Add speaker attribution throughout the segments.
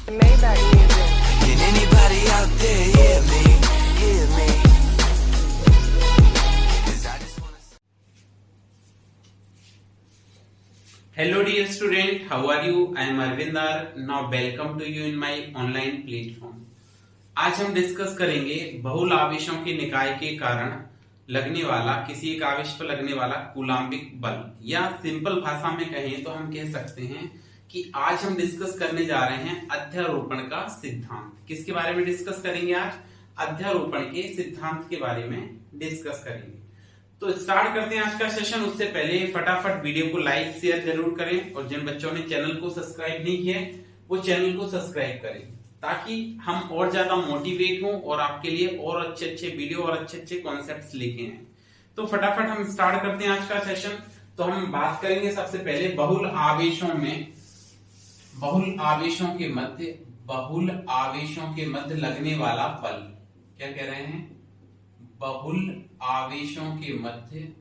Speaker 1: Maybach music.
Speaker 2: Can anybody out there hear me? Hear me? 'Cause I just wanna...
Speaker 3: Hello dear student, how are you? I am Arvindar. Now welcome to you in my online platform. आज हम discuss करेंगे बहुल आवेशों के निकाय के कारण लगने वाला किसी एक आवेश पर लगने वाला कूलाम्बिक बल, या सिंपल भाषा में कहें तो हम कह सकते हैं कि आज हम डिस्कस करने जा रहे हैं अध्यारोपण का सिद्धांत। किसके बारे में डिस्कस करेंगे? आज अध्यारोपण के सिद्धांत के बारे में डिस्कस करेंगे। तो स्टार्ट करते हैं आज का सेशन। उससे पहले फटाफट वीडियो को लाइक शेयर जरूर करें, और जिन बच्चों ने चैनल को सब्सक्राइब नहीं किया है वो चैनल को सब्सक्राइब करें, ताकि हम और ज्यादा मोटिवेट हों और आपके लिए और अच्छे अच्छे वीडियो और अच्छे अच्छे कॉन्सेप्ट्स लेके आए। तो फटाफट हम स्टार्ट करते हैं आज का सेशन। तो हम बात करेंगे सबसे पहले बहुल आवेशों के मध्य लगने वाला बल। क्या कह रहे हैं? बहुल आवेशों के मध्य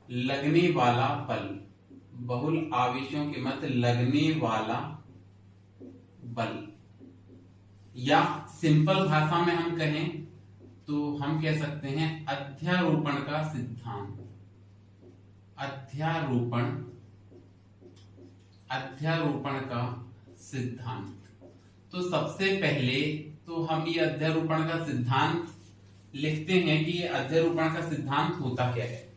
Speaker 3: लगने वाला बल। बहुल आवेशों के मध्य लगने वाला बल, या सिंपल भाषा में हम कहें तो हम कह सकते हैं अध्यारोपण का सिद्धांत। अध्यारोपण का सिद्धांत। तो सबसे पहले तो हम ये अध्यारोपण का सिद्धांत लिखते हैं कि ये अध्यारोपण का सिद्धांत होता क्या है।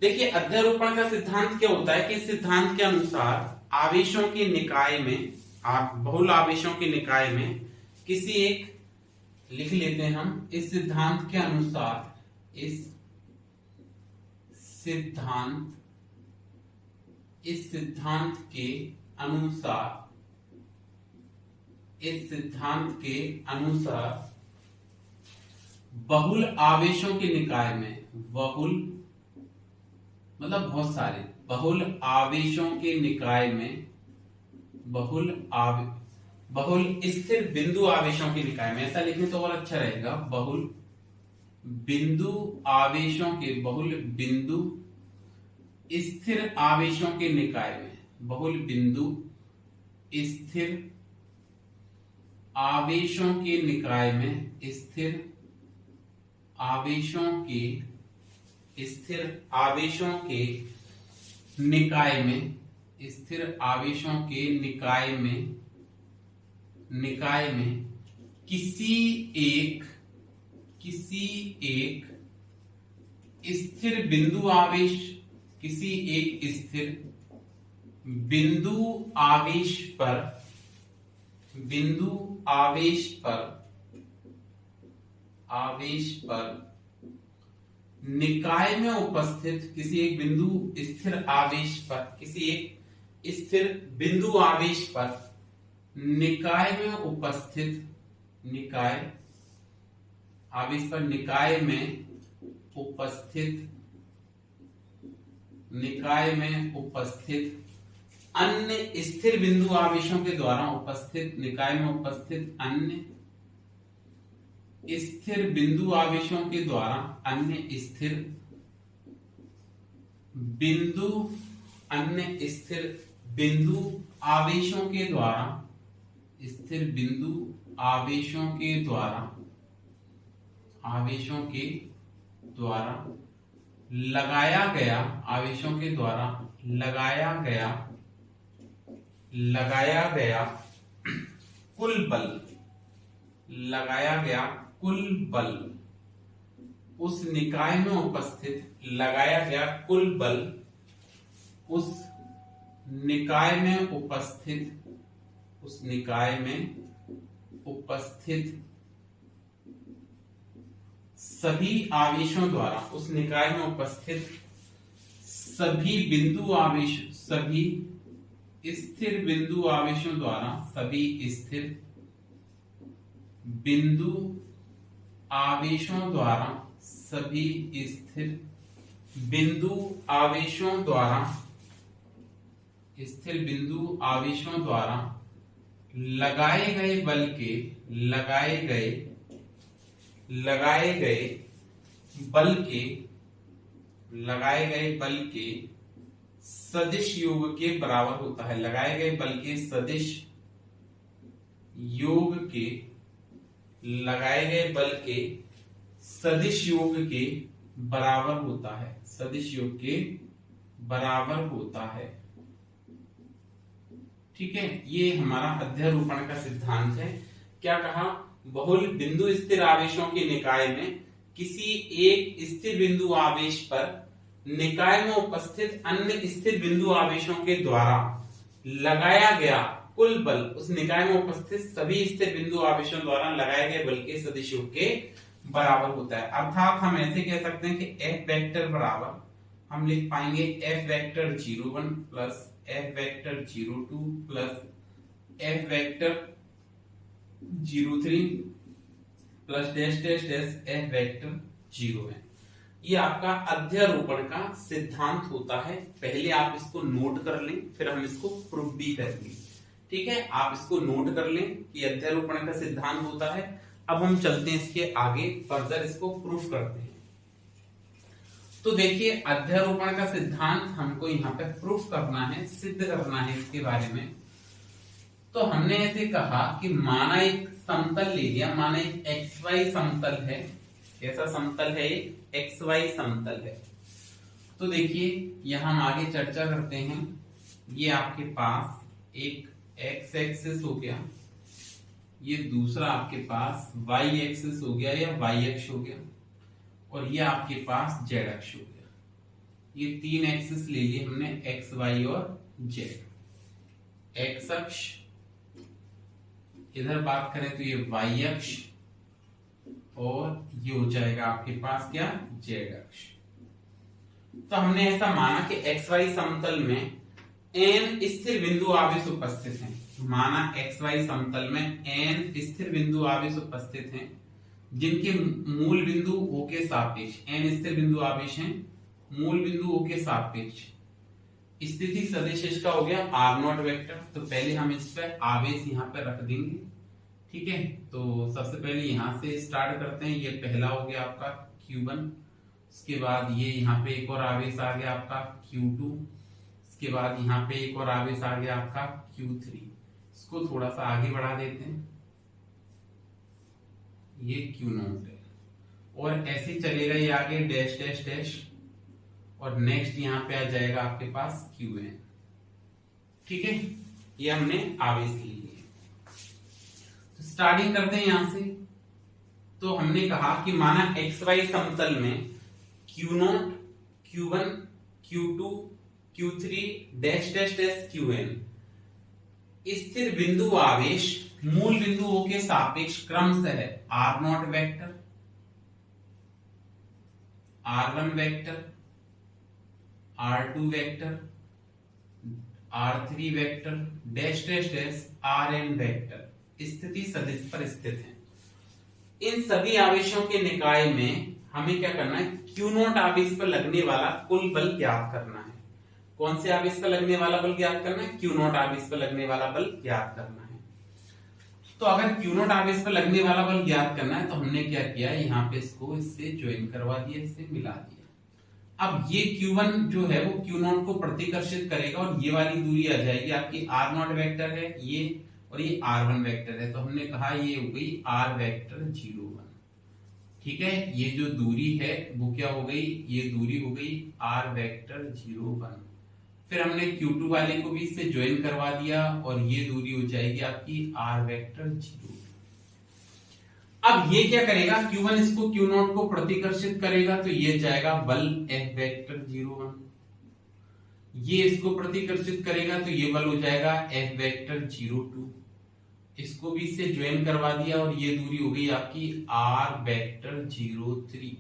Speaker 3: देखिए, अध्यारोपण का सिद्धांत क्या होता है कि इस सिद्धांत के अनुसार आवेशों के निकाय में, बहुल आवेशों के निकाय में किसी एक, लिख लेते हैं हम, इस सिद्धांत के अनुसार, इस सिद्धांत के अनुसार बहुल आवेशों के निकाय में, बहुल मतलब बहुत सारे, बहुल आवेशों के निकाय में, बहुल स्थिर बिंदु आवेशों के निकाय में, ऐसा लिखें तो और अच्छा रहेगा। बहुल बिंदु स्थिर आवेशों के निकाय में, बहुल बिंदु स्थिर आवेशों के निकाय में, स्थिर आवेशों के निकाय में किसी एक स्थिर बिंदु आवेश, किसी एक स्थिर बिंदु आवेश पर निकाय में उपस्थित, किसी एक बिंदु स्थिर आवेश पर, किसी एक स्थिर बिंदु आवेश पर निकाय में उपस्थित, निकाय में उपस्थित अन्य स्थिर बिंदु आवेशों के द्वारा उपस्थित, निकाय में उपस्थित अन्य स्थिर बिंदु आवेशों के द्वारा, अन्य स्थिर बिंदु आवेशों के द्वारा, स्थिर बिंदु आवेशों के द्वारा लगाया गया, आवेशों के द्वारा लगाया गया कुल बल, उस निकाय में उपस्थित लगाया गया कुल बल, उस निकाय में उपस्थित सभी आवेशों द्वारा, उस निकाय में उपस्थित सभी स्थिर बिंदु आवेशों द्वारा, सभी स्थिर बिंदु आवेशों द्वारा, सभी स्थिर बिंदु आवेशों द्वारा, स्थिर बिंदु आवेशों द्वारा लगाए गए बल के, लगाए गए बल के लगाए गए बल के सदिश योग के बराबर होता है। लगाए गए बल के सदिश योग के, लगाए गए बल के सदिश योग के बराबर होता है। सदिश योग के बराबर होता है। ठीक है, ये हमारा अध्यारोपण का सिद्धांत है। क्या कहा? बहुल बिंदु स्थिर आवेशों के निकाय में किसी एक स्थिर बिंदु आवेश पर निकाय में उपस्थित अन्य स्थिर बिंदु आवेशों के द्वारा लगाया गया कुल बल उस निकाय में उपस्थित सभी स्थिर बिंदु आवेशों द्वारा लगाए गए बल के सदिश योग के बराबर होता है। अर्थात हम ऐसे कह सकते हैं कि F वेक्टर बराबर हम लिख पाएंगे F vector 01 plus F vector 02 plus F vector 03 plus dash dash dash F vector 0 है। ये आपका अध्यारोपण का सिद्धांत होता है। पहले आप इसको नोट कर लें, फिर हम इसको प्रूफ भी करेंगे। ठीक है, आप इसको नोट कर लें कि अध्यारोपण का सिद्धांत होता है। अब हम चलते हैं इसके आगे, फर्दर इसको प्रूफ करते हैं। तो देखिए, अध्यारोपण का सिद्धांत हमको यहाँ पे प्रूफ करना है, सिद्ध करना है इसके बारे में। तो हमने ऐसे कहा कि माना एक समतल ले लिया, माना एक XY समतल है। कैसा समतल है? XY समतल है। तो देखिए, यहां हम आगे चर्चा करते हैं। ये आपके पास एक X एक्सिस हो गया, ये दूसरा आपके पास Y एक्सिस हो गया या Y अक्ष हो गया, और ये आपके पास Z अक्ष हो गया। ये तीन एक्सिस ले लिए हमने, X, Y और Z। X अक्ष, इधर बात करें तो ये Y अक्ष, और ये हो जाएगा आपके पास क्या? Z अक्ष। तो हमने ऐसा माना कि XY समतल में n स्थिर बिंदु आवेश उपस्थित हैं। माना XY समतल में n स्थिर बिंदु आवेश उपस्थित हैं, जिनके मूल बिंदु O के सापेक्ष, n स्थिर बिंदु आवेश हैं, मूल बिंदु O के सापेक्ष स्थिति सदिश इसका हो गया R0 वेक्टर। तो पहले हम इस पर आवेश यहाँ पर रख देंगे। ठीक है, तो सबसे पहले यहां से स्टार्ट करते हैं। ये पहला हो गया आपका Q1, उसके बाद ये यहाँ पे एक और आवेश आ गया आपका Q2, इसके बाद यहाँ पे एक और आवेश आ गया आपका Q3। इसको थोड़ा सा आगे बढ़ा देते हैं, ये Q0 है, और ऐसे चलेगा ये आगे डैश डैश डैश, और नेक्स्ट यहाँ पे आ जाएगा आपके पास Qn। ठीक है, ये हमने आवेश लिए। तो स्टार्टिंग करते हैं यहां से। तो हमने कहा कि माना XY समतल में Q0, Q1, Q2, Q3 dash dash dash Qn स्थिर बिंदु आवेश मूल बिंदु O के सापेक्ष क्रमशः R0 vector, R1 vector, R2 vector, R3 vector dash dash dash Rn vector स्थिति सदिश पर स्थित है। इन सभी आवेशों के निकाय में हमें क्या करना है? Q0 आवेश पर लगने वाला कुल बल ज्ञात करना है। कौन से आवेश पर लगने वाला बल ज्ञात करना है? Q0 आवेश पर लगने वाला बल ज्ञात करना है। तो अगर Q0 आवेश पर लगने वाला बल ज्ञात करना है तो हमने क्या किया, यहाँ पे इसको इससे ज्वाइन करवा दिया, इससे मिला दिया। अब ये Q1 जो है वो Q0 को प्रतिकर्षित करेगा, और ये वाली दूरी आ जाएगी आपकी R0 वेक्टर है ये, और ये R1 वेक्टर है। तो हमने कहा ये हो गई R वेक्टर 01। ठीक है, ये जो दूरी है वो क्या हो गई? ये दूरी हो गई R वेक्टर 01। फिर हमने Q2 वाले को भी इससे ज्वाइन करवा दिया, और ये दूरी हो जाएगी आपकी R वेक्टर 0। अब ये क्या करेगा? Q1 इसको Q0 को प्रतिकर्षित करेगा, तो ये जाएगा बल F वेक्टर 01। ये इसको प्रतिकर्षित करेगा तो ये बल हो जाएगा F वेक्टर 02। इसको भी इससे ज्वाइन करवा दिया, और ये दूरी हो गई आपकी R वेक्टर 03।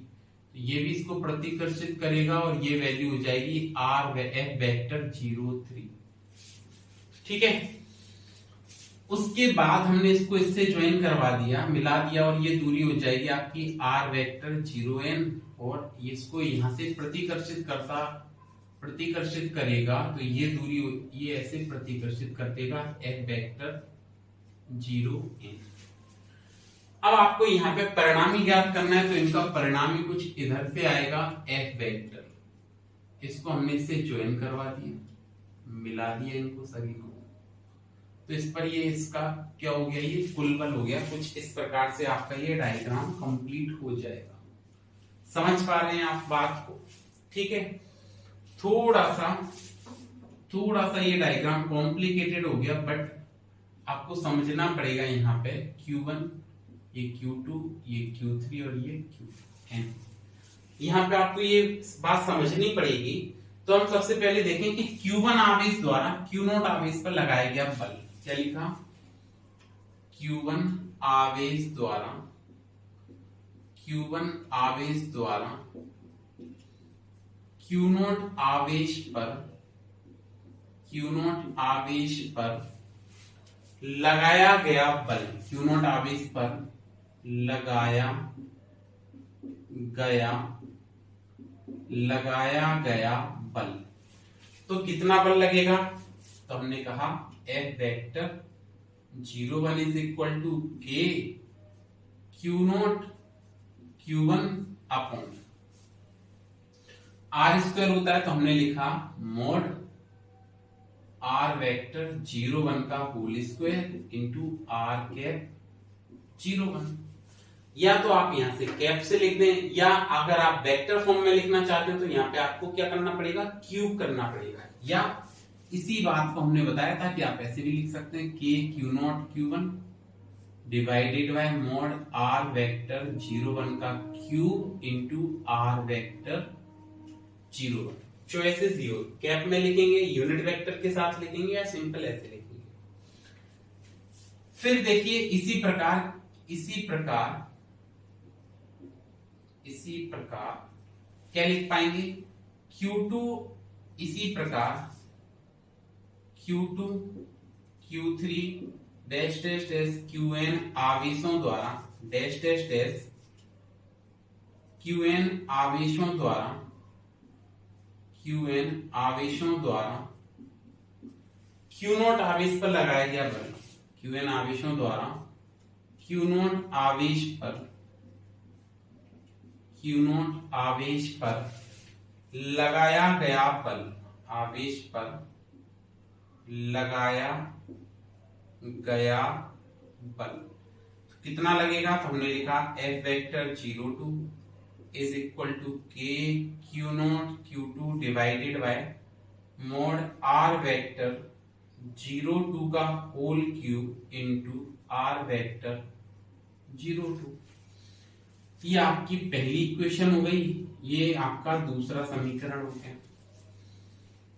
Speaker 3: तो ये भी इसको प्रतिकर्षित करेगा, और ये वैल्यू हो जाएगी F वेक्टर 03। ठीक है, उसके बाद हमने इसको इससे ज्वाइन करवा दिया, मिला दिया, और ये दूरी हो जाएगी आपकी R वेक्टर 0n, और इसको यहां से प्रतिकर्षित करेगा तो ये दूरी ये ऐसे प्रतिकर्षित कर देगा F वेक्टर 0n। अब आपको यहाँ पे परिणामी ज्ञात करना है, तो इनका परिणामी कुछ इधर से आएगा F वेक्टर, इसको हमने इससे ज्वाइन करवा दिया, मिला दिया इनको सभी को, तो इस पर ये इसका क्या हो गया, ये कुल बल हो गया। कुछ इस प्रकार से आपका ये डायग्राम कंप्लीट हो जाएगा। समझ पा रहे हैं आप बात को? ठीक है, थोड़ा सा ये डायग्राम कॉम्प्लिकेटेड हो गया, बट आपको समझना पड़ेगा। यहाँ पे Q1, ये Q2, ये Q3 और ये Qn। यहाँ पे आपको ये बात समझनी पड़ेगी। तो हम सबसे पहले देखें कि Q1 आवेश द्वारा Q0 आवेश पर लगाया गया बल। क्या लिखा? Q1 आवेश द्वारा Q0 आवेश पर लगाया गया बल, Q0 आवेश पर लगाया गया बल। तो कितना बल लगेगा? तो हमने कहा F vector 01 is equal to K Q0 Q1 upon R square होता है, तो हमने लिखा मोड R वेक्टर 01 का whole square into R cap 01। या तो आप यहां से कैप से लिख दें, या अगर आप वेक्टर फॉर्म में लिखना चाहते हैं तो यहां पे आपको क्या करना पड़ेगा, क्यूब करना पड़ेगा। या इसी बात को हमने बताया था कि आप ऐसे भी लिख सकते हैं K Q0 Q1 divided by mod R vector 01 का cube into R vector 01। Choices your, cap में लिखेंगे, यूनिट वेक्टर के साथ लिखेंगे, या सिंपल ऐसे लिखेंगे। फिर देखिए इसी प्रकार क्या लिख पाएंगे, Q2 इसी प्रकार Q2 Q3 dash dash dash Qn आवेशों द्वारा डैश डैश डैश Qn आवेशों द्वारा Q0 आवेश पर लगाया गया बल, Qn आवेशों द्वारा Q0 आवेश पर लगाया गया बल, कितना लगेगा? तो हमने लिखा F vector 02 is equal to K Q0 Q2 divided by mod R vector 02 का whole cube into R vector 02। ये आपकी पहली इक्वेशन हो गई, ये आपका दूसरा समीकरण हो गया।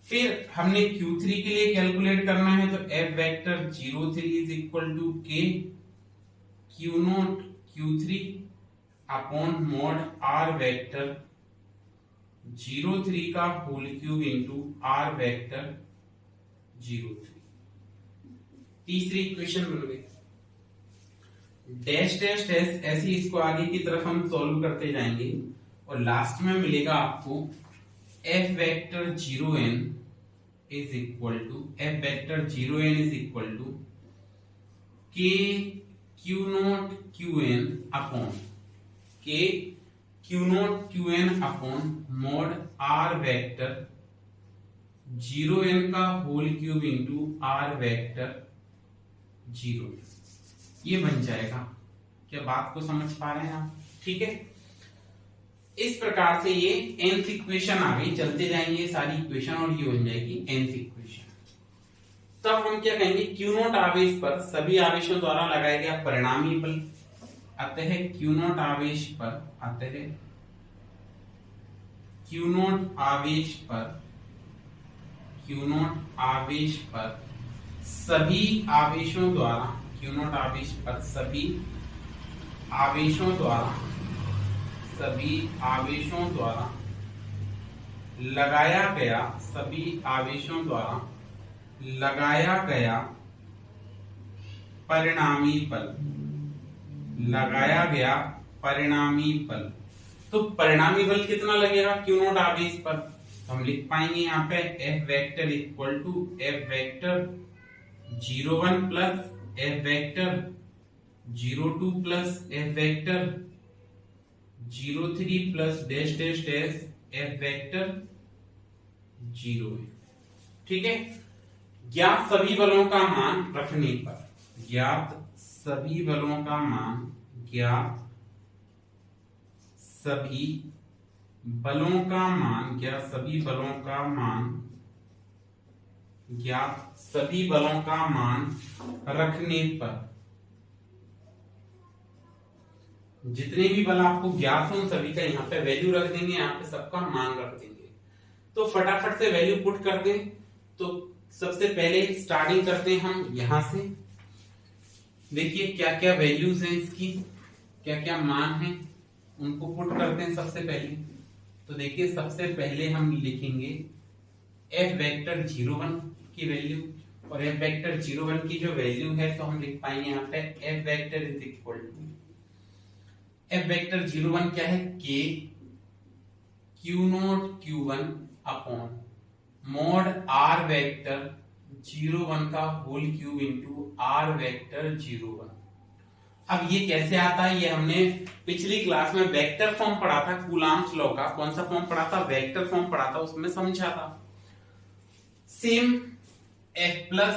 Speaker 3: फिर हमने Q3 के लिए कैलकुलेट करना है, तो F vector 03 is equal to K Q0 Q3 upon mod R vector 03 का whole cube into R vector 03। तीसरी इक्वेशन बन गई। डैश डैश डैश ऐसे इसको आगे की तरफ हम सॉल्व करते जाएंगे और लास्ट में मिलेगा आपको F vector 0n is equal to K Q0 Qn upon K Q0 Qn upon mod R vector 0n का whole cube into R vector 0। ये बन जाएगा। क्या बात को समझ पा रहे हैं आप? ठीक है, इस प्रकार से ये nth इक्वेशन आ गई। चलते जाएंगे सारी इक्वेशन और ये बन जाएगी nth इक्वेशन। तब हम क्या कहेंगे, Q0 आवेश पर सभी आवेशों द्वारा लगाया गया परिणामी बल, अतः Q0 आवेश पर सभी आवेशों द्वारा लगाया गया परिणामी बल। तो परिणामी बल कितना लगेगा Q0 आवेश पर? तो हम लिख पाएंगे यहाँ पे F vector equal to F vector 01 plus F vector 02 plus F vector 03 plus dash dash dash F vector 0 है। ठीक है, ज्ञात सभी बलों का मान रखने पर, ज्ञात सभी बलों का मान, ज्ञात सभी बलों का मान, ज्ञात सभी बलों का मान, ज्ञात सभी बलों का मान रखने पर, जितने भी बल आपको ज्ञात हो उन सभी का यहाँ पे वैल्यू रख देंगे, यहाँ पे सबका मान रख देंगे। तो फटाफट से वैल्यू पुट कर दें। तो सबसे पहले स्टार्टिंग करते हैं हम यहां से। देखिए क्या क्या वैल्यूज हैं इसकी, क्या क्या मान है, उनको पुट करते हैं सबसे पहले। तो देखिए सबसे पहले हम लिखेंगे f वेक्टर 01 की वैल्यू, और f वेक्टर 01 की जो वैल्यू है तो हम लिख पाएंगे यहाँ पे f vector is equal to, f vector 01 क्या है, k q0 q1 upon mod r vector 01 का whole cube into r vector 01। अब ये कैसे आता है, ये हमने पिछली क्लास में वेक्टर फॉर्म पढ़ा था, कूलॉम्स लॉ का। कौन सा फॉर्म पढ़ा था, वेक्टर फॉर्म पढ़ा था, उसमें समझा था। Same f plus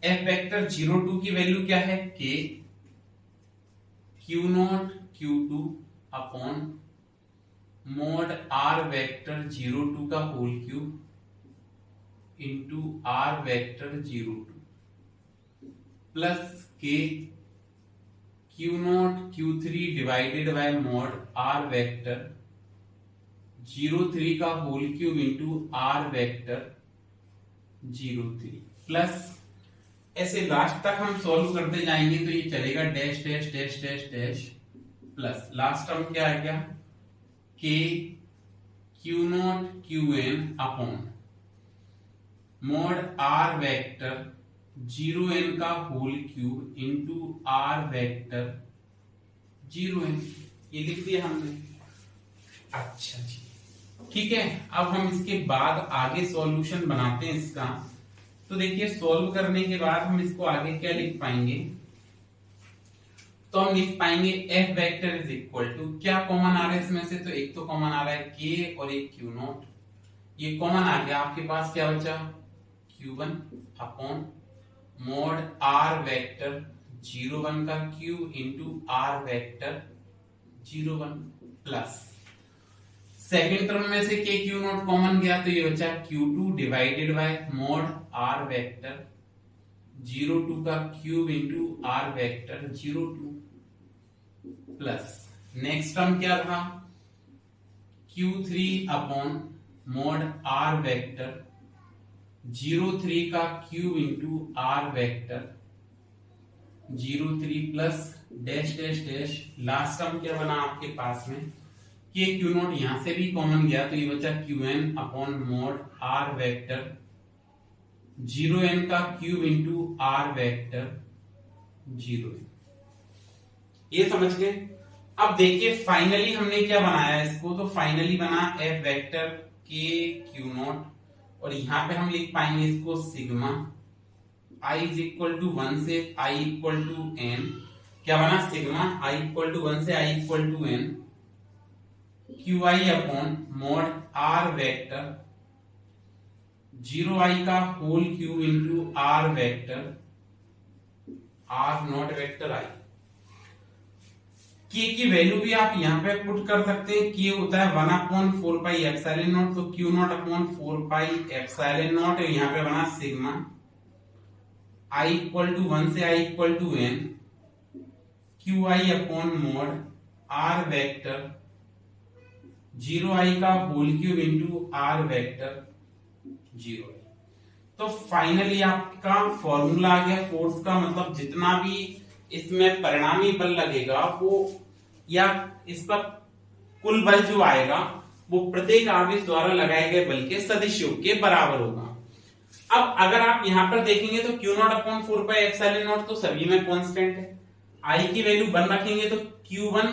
Speaker 3: f vector 02 की वैल्यू क्या है, k q0 q2 upon mod r vector 02 का whole cube into r vector 02 plus k q0 q3 divided by mod r vector 03 का whole cube into r vector 03 plus, ऐसे last तक हम solve करते जाएंगे तो ये चलेगा dash dash dash dash dash plus last term क्या आ गया, k q0 qn upon mod r vector 0n का whole cube into r vector 0n, ये लिख दिया हमने। अच्छा जी, ठीक है। अब हम इसके बाद आगे सॉल्यूशन बनाते हैं इसका। तो देखिए सॉल्व करने के बाद हम इसको आगे क्या लिख पाएंगे, तो हम लिख पाएंगे f vector is equal to, क्या कॉमन आ रहा है इसमें से, तो एक तो कॉमन आ रहा है k और एक q0, ये कॉमन आ गया। आपके पास क्या बचा, q1 upon mod r vector 01 का cube into r vector 01 plus second term में से k q0 कॉमन गया तो ये बचा q2 divided by mod r vector 02 का cube into r vector 02 plus next term क्या था, q3 upon mod r vector 03 का cube into r vector 03 plus dash dash dash last term क्या बना आपके पास में, k q0 यहां से भी कॉमन गया तो ये बचा qn upon mod r vector 0n का cube into r vector 0n। ये समझ गए। अब देखिए फाइनली हमने क्या बनाया इसको, तो फाइनली बना f वेक्टर k q0, और यहां पे हम लिख पाएंगे इसको sigma i is equal to 1 से i इक्वल टू n, क्या बना सिग्मा i इक्वल टू 1 से i equal to n qi upon mod r vector 0i का whole cube into r vector r not vector i। k की value भी आप यहाँ पे पुट कर सकते हैं, k होता है 1 अपॉन 4 पाई एप्सिलॉन नॉट, तो q0 upon 4 pi epsilon not, यहाँ पे बना सिग्मा i इक्वल टू 1 से i equal to n qi upon mod r vector 0i का whole cube into r vector 0i। तो फाइनली आपका फॉर्मूला आ गया force का, मतलब जितना भी इसमें परिणामी बल लगेगा वो, या इस पर कुल बल जो आएगा वो प्रत्येक आवेश द्वारा लगाए गए बल के सदिश योग के बराबर होगा। अब अगर आप यहां पर देखेंगे तो q0 upon 4 pi epsilon not तो सभी में कांस्टेंट है, i की वैल्यू 1 रखेंगे तो q1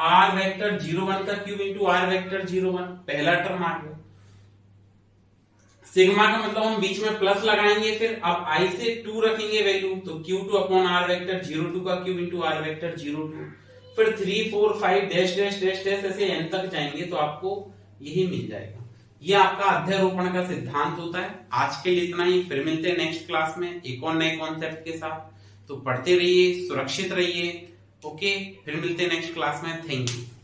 Speaker 3: r वेक्टर 01 का क्यूब इंटू r वेक्टर 01, पहला टर्म आ गया। सिग्मा का मतलब हम बीच में प्लस लगाएंगे, फिर अब i से 2 रखेंगे वैल्यू तो q2 अपॉन r वेक्टर 02 का क्यूब इंटू r वेक्टर 02, फिर 3 4 5 डैश डैश डैश डैश ऐसे n तक जाएंगे तो आपको यही मिल जाएगा। ये आपका अध्यारोपण का सिद्धांत होता है। आज के लिए इतना ही, फिर मिलते हैं नेक्स्ट क्लास में एक और नए कॉन्सेप्ट के साथ। तो पढ़ते रहिए, सुरक्षित रहिए। ओके, फिर मिलते हैं नेक्स्ट क्लास में। Thank you.